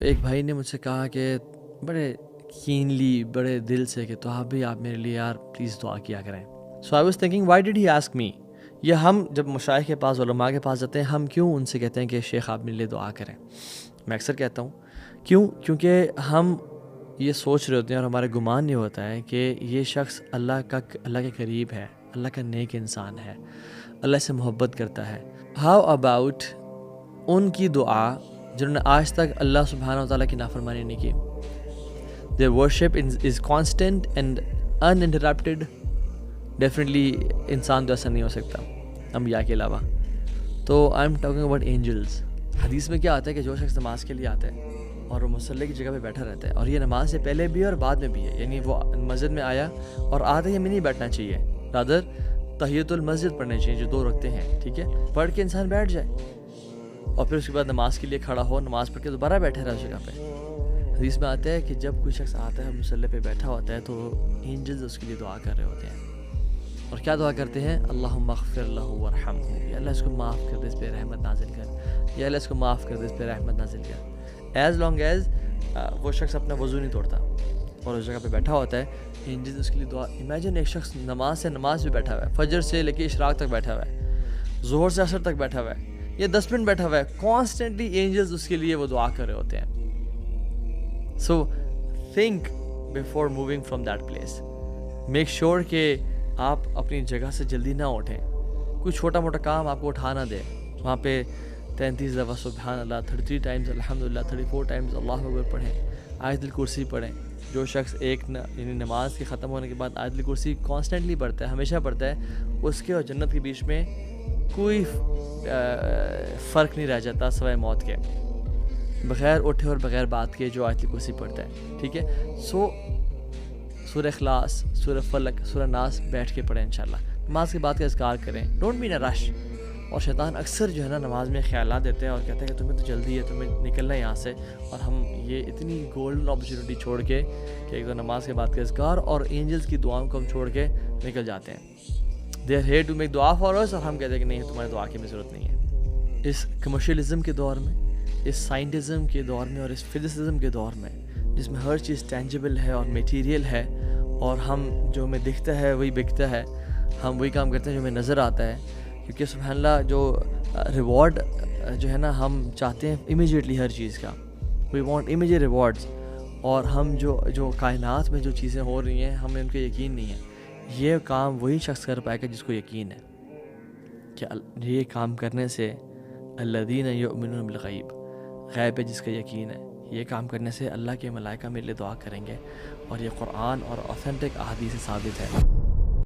ایک بھائی نے مجھ سے کہا کہ بڑے کینلی بڑے دل سے کہ تو آپ میرے لیے یار پلیز دعا کیا کریں. So I was thinking why did he ask me. یہ ہم جب مشائخ کے پاس علماء کے پاس جاتے ہیں ہم کیوں ان سے کہتے ہیں کہ شیخ آپ میرے لیے دعا کریں. میں اکثر کہتا ہوں کیونکہ ہم یہ سوچ رہے ہوتے ہیں اور ہمارا گمان یہ ہوتا ہے کہ یہ شخص اللہ کے قریب ہے, اللہ کا نیک انسان ہے, اللہ سے محبت کرتا ہے. ہاؤ اباؤٹ ان کی دعا جنہوں نے آج تک اللہ سبحانہ وتعالیٰ کی نافرمانی نہیں کی. their worship is constant and uninterrupted. Definitely انسان تو ایسا نہیں ہو سکتا انبیاء کے علاوہ. تو I am talking about angels. حدیث میں کیا آتا ہے کہ جو شخص نماز کے لیے آتا ہے اور وہ مصلی کی جگہ پہ بیٹھا رہتا ہے, اور یہ نماز سے پہلے بھی اور بعد میں بھی ہے, یعنی وہ مسجد میں آیا اور آتے ہی میں نہیں بیٹھنا چاہیے, رادر تحیۃ المسجد پڑھنے چاہیے جو 2 رکعتیں ہیں, ٹھیک ہے, پڑھ کے انسان بیٹھ جائے اور پھر اس کے بعد نماز کے لیے کھڑا ہو, نماز پڑھ کے دوبارہ بیٹھے رہے اس جگہ پہ. حدیث میں آتا ہے کہ جب کوئی شخص آتا ہے مصلی پہ بیٹھا ہوتا ہے تو اینجلز اس کے لیے دعا کر رہے ہوتے ہیں. اور کیا دعا کرتے ہیں؟ اللہم اغفر لہ ورحمہ, یا اللہ اس کو معاف کر دے, اس پہ رحمت نازل کر, یا اللہ اس کو معاف کر دے, اس پہ رحمت نازل کر. ایز لانگ ایز وہ شخص اپنا وضو نہیں توڑتا اور اس جگہ پہ بیٹھا ہوتا ہے, اینجلز اس کے لیے دعا. امیجن ایک شخص نماز پہ بیٹھا ہوا ہے, فجر سے لے کے اشراق تک بیٹھا ہوا ہے, ظہر سے عصر تک بیٹھا ہوا ہے, یا 10 منٹ بیٹھا ہوا ہے, کانسٹنٹلی اینجلز اس کے لیے وہ دعا کر رہے ہوتے ہیں. So think before moving from that place. Make sure کہ آپ اپنی جگہ سے جلدی نہ اٹھیں. کوئی چھوٹا موٹا کام آپ کو اٹھا نہ دے, وہاں پہ 33 دفعہ سبحان اللہ, 33 ٹائمز الحمدللہ, 34 ٹائمز اللہ اکبر پڑھیں, آیت الکرسی پڑھیں. جو شخص یعنی نماز کے ختم ہونے کے بعد آیت الکرسی کانسٹنٹلی پڑھتا ہے, ہمیشہ پڑھتا ہے, اس کے اور جنت کے بیچ میں کوئی فرق نہیں رہ جاتا سوائے موت کے, بغیر اٹھے اور بغیر بات کے جو آیت الکرسی پڑھتا ہے, ٹھیک ہے. سو سورہ اخلاص, سورہ فلق, سورہ ناس بیٹھ کے پڑھیں انشاءاللہ. نماز کے بعد کا اذکار کریں, ڈونٹ بی ان اے رش. اور شیطان اکثر جو ہے نا نماز میں خیالات دیتے ہیں اور کہتے ہیں کہ تمہیں تو جلدی ہے, تمہیں نکلنا ہے یہاں سے, اور ہم یہ اتنی گولڈن اپرچونیٹی چھوڑ کے کہ ایک تو نماز کے بعد کا اذکار اور اینجلز کی دعاؤں کو ہم چھوڑ کے نکل جاتے ہیں. They are here to make دعا فار اس, اور ہم کہتے ہیں کہ نہیں تمہاری دعا کی ہمیں ضرورت نہیں ہے. اس کمرشلزم کے دور میں, اس سائنٹزم کے دور میں, اور اس فزسزم کے دور میں جس میں ہر چیز ٹینجیبل ہے اور میٹیریل ہے, اور ہم جو ہمیں دکھتا ہے وہی بکتا ہے, ہم وہی کام کرتے ہیں جو ہمیں نظر آتا ہے, کیونکہ سبحان اللہ جو ریوارڈ جو ہے نا ہم چاہتے ہیں امیجیٹلی ہر چیز کا, وی وانٹ امیجیٹ ریوارڈز. اور ہم جو کائنات میں جو چیزیں ہو رہی ہیں ہمیں ان کا یقین نہیں ہے. یہ کام وہی شخص کر پائے گا جس کو یقین ہے کہ یہ کام کرنے سے الذین یؤمنون بالغیب, غیب پہ جس کا یقین ہے, یہ کام کرنے سے اللہ کے ملائکہ میرے لیے دعا کریں گے, اور یہ قرآن اور اوتھینٹک احادیث سے ثابت ہے.